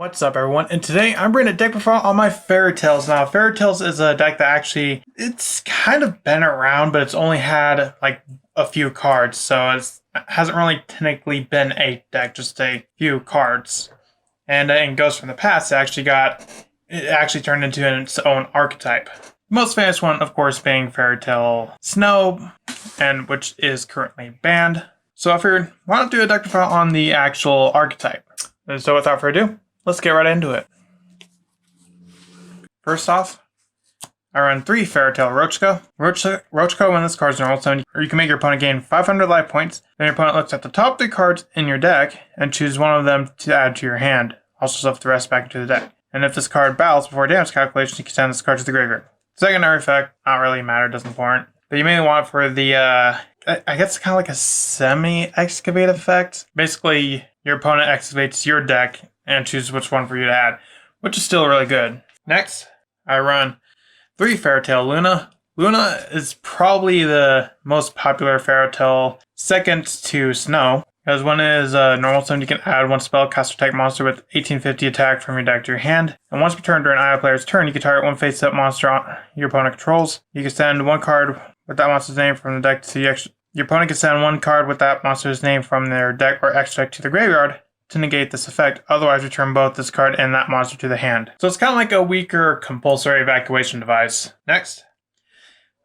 What's up, everyone? And today I'm bringing a deck profile on my Fairy Tales. Now, Fairy Tales is a deck that actually, it's kind of been around, but it's only had like a few cards. So it hasn't really technically been a deck, just a few cards. And in Ghosts from the Past, it actually turned into its own archetype. The most famous one, of course, being Fairy Tale Snow, and which is currently banned. So I figured, why not do a deck profile on the actual archetype? And so without further ado, let's get right into it. First off, I run 3 Fairy Tale Rochka. Rochka, when this card's normal summon, or you can make your opponent gain 500 life points. Then your opponent looks at the top 3 cards in your deck and chooses one of them to add to your hand. Also stuff the rest back into the deck. And if this card battles before damage calculation, you can send this card to the graveyard. Secondary effect, not really matter, doesn't important. But you may want it for the, I guess kind of like a semi-excavate effect. Basically, your opponent excavates your deck and choose which one for you to add, which is still really good. Next, I run 3 Fairy Tale Luna. Luna is probably the most popular Fairy Tale, second to Snow, because when it is a normal summon, you can add 1 spellcaster type monster with 1850 attack from your deck to your hand. And once per turn during either player's turn, you can target 1 face-up monster your opponent controls. You can send 1 card with that monster's name from the deck to your opponent can send 1 card with that monster's name from their deck or extra deck to the graveyard to negate this effect. Otherwise, return both this card and that monster to the hand. So it's kind of like a weaker compulsory evacuation device. Next,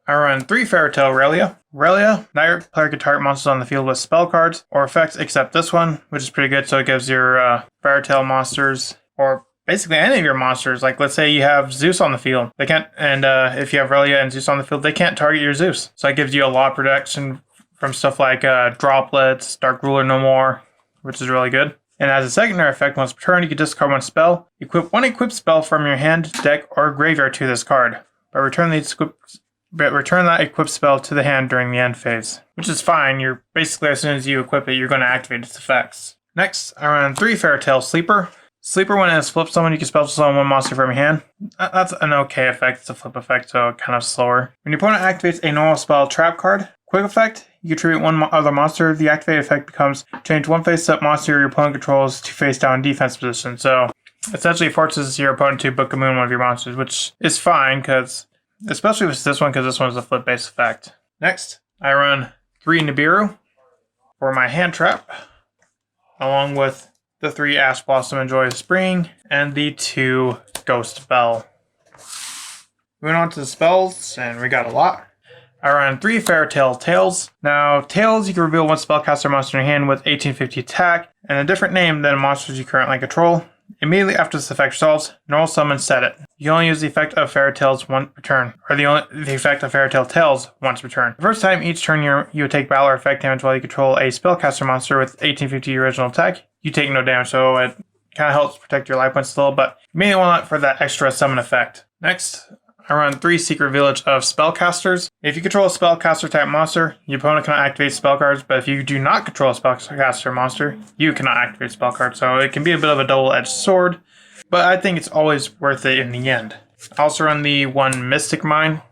I run 3 Fairy Tale Relia. Relia, neither player can target monsters on the field with spell cards or effects except this one, which is pretty good. So it gives your Fairy Tale monsters, or basically any of your monsters, like let's say you have Zeus on the field, they can't, and if you have Relia and Zeus on the field, they can't target your Zeus. So it gives you a lot of protection from stuff like droplets, Dark Ruler No More, which is really good. And as a secondary effect, once per turn, you can discard 1 spell, equip 1 equipped spell from your hand, deck, or graveyard to this card, but return that equipped spell to the hand during the end phase, which is fine. You're basically, as soon as you equip it, you're going to activate its effects. Next, I run 3 Fairy Tale Sleeper. Sleeper, when it is flip summon, you can spell summon 1 monster from your hand. That's an okay effect. It's a flip effect, so kind of slower. When your opponent activates a normal spell trap card, quick effect, you contribute 1 other monster. The activated effect becomes change 1 face-up monster your opponent controls to face-down defense position. So essentially forces your opponent to book a moon one of your monsters, which is fine, because especially with this one, because this one is a flip-based effect. Next, I run 3 Nibiru for my hand trap, along with the 3 Ash Blossom and Joy of Spring, and the 2 Ghost Bell. Moving on to the spells, and we got a lot. I run 3 Fairy Tale Tails. Now, Tails, you can reveal 1 spellcaster monster in your hand with 1850 attack, and a different name than monsters you currently control. Immediately after this effect resolves, normal summon set it. You only use the effect of Fairy Tales once per turn, or the effect of Fairy Tale Tails once per turn. The first time each turn you would take battle or effect damage while you control a spellcaster monster with 1850 original attack. You take no damage, so it kind of helps protect your life points a little, but you may want it for that extra summon effect. Next, I run 3 Secret Village of Spellcasters. If you control a spellcaster type monster, your opponent cannot activate spell cards, but if you do not control a spellcaster monster, you cannot activate spell cards. So it can be a bit of a double-edged sword, but I think it's always worth it in the end. I also run the 1 Mystic Mine.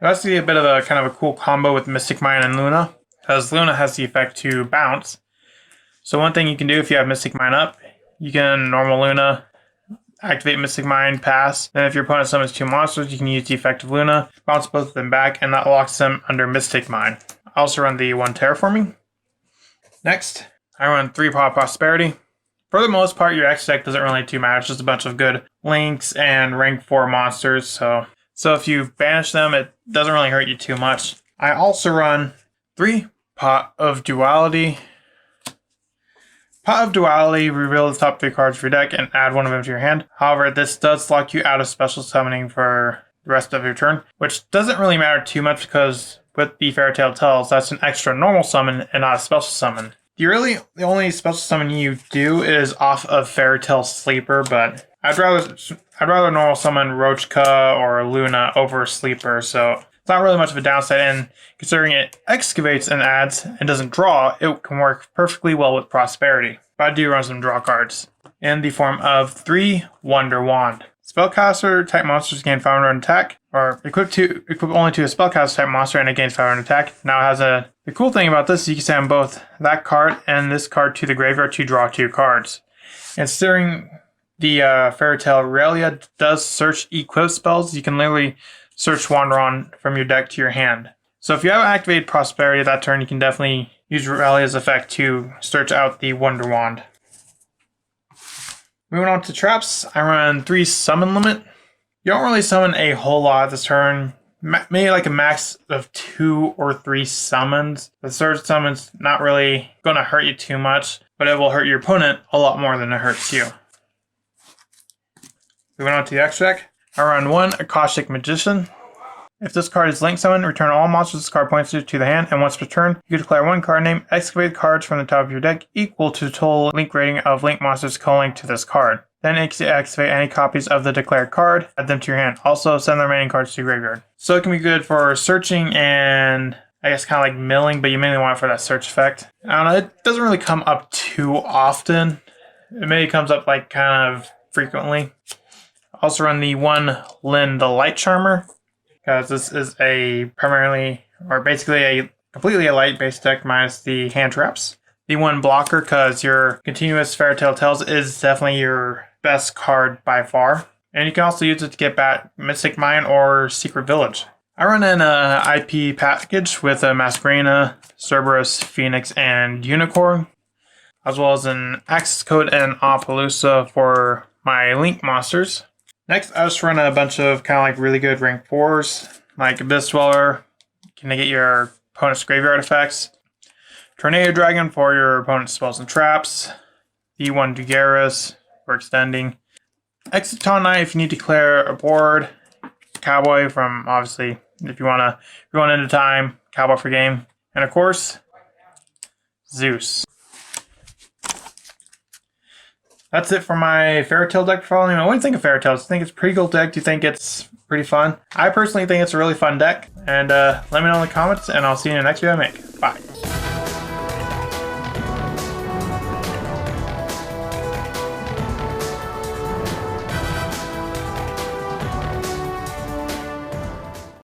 It has to be a bit of a kind of a cool combo with Mystic Mine and Luna, because Luna has the effect to bounce. So one thing you can do if you have Mystic Mine up, you can normal Luna, activate Mystic Mine, pass. Then if your opponent summons 2 monsters, you can use the effect of Luna, bounce both of them back, and that locks them under Mystic Mine. I also run the 1 Terraforming. Next, I run 3 Paw of Prosperity. For the most part, your X deck doesn't really too matter. It's just a bunch of good links and rank 4 monsters. So if you banish them, it doesn't really hurt you too much. I also run 3 Pot of Duality. Pot of Duality, reveal the top 3 cards of your deck and add 1 of them to your hand. However, this does lock you out of special summoning for the rest of your turn, which doesn't really matter too much because with the Fairy Tale Tails, that's an extra normal summon and not a special summon. The only special summon you do is off of Fairy Tale Sleeper, but I'd rather normal summon Rochka or Luna over Sleeper, so it's not really much of a downside, and considering it excavates and adds and doesn't draw, it can work perfectly well with Prosperity. But I do run some draw cards in the form of 3 Wonder Wand. Spellcaster type monsters gain 500 attack, or equip only to a spellcaster type monster and it gains 500 attack. Now it has the cool thing about this is you can send both that card and this card to the graveyard to draw 2 cards. And considering the Fairy Tale Aurelia does search equip spells, you can literally search Wanderon from your deck to your hand. So if you have activated Prosperity that turn, you can definitely use Aurelia's effect to search out the Wonder Wand. Moving on to traps, I run 3 summon limit. You don't really summon a whole lot this turn. Maybe like a max of 2 or 3 summons. The third summon's not really going to hurt you too much, but it will hurt your opponent a lot more than it hurts you. Moving on to the extra deck, I run 1 Akashic Magician. If this card is Link Summon, return all monsters this card points to the hand, and once per turn, you can declare 1 card name, excavate cards from the top of your deck equal to the total Link rating of Link monsters co-linked to this card. Then activate any copies of the declared card, add them to your hand. Also, send the remaining cards to your graveyard. So it can be good for searching and I guess kind of like milling, but you mainly want it for that search effect. I don't know, it doesn't really come up too often. It maybe comes up like kind of frequently. Also run the 1 Lyn the Light Charmer, because this is a primarily, or basically completely a light-based deck minus the hand traps. The 1 Blocker, because your Continuous Fairy Tale Tales is definitely your best card by far. And you can also use it to get back Mystic Mine or Secret Village. I run an IP package with a Masquerena, Cerberus, Phoenix, and Unicorn, as well as an Access Code and Apollousa for my Link monsters. Next, I just run a bunch of kind of like really good rank 4s, like Abyss Dweller, can get your opponent's graveyard effects. Tornado Dragon for your opponent's spells and traps. The 1 Dugaris for extending. Exciton Knight if you need to clear a board. Cowboy from, obviously, if you want to run into time. Cowboy for game. And of course, Zeus. That's it for my Fairy Tale deck profile. What do you think of Fairy Tales? Do you think it's a pretty cool deck? Do you think it's pretty fun? I personally think it's a really fun deck. And let me know in the comments, and I'll see you in the next video I make. Bye.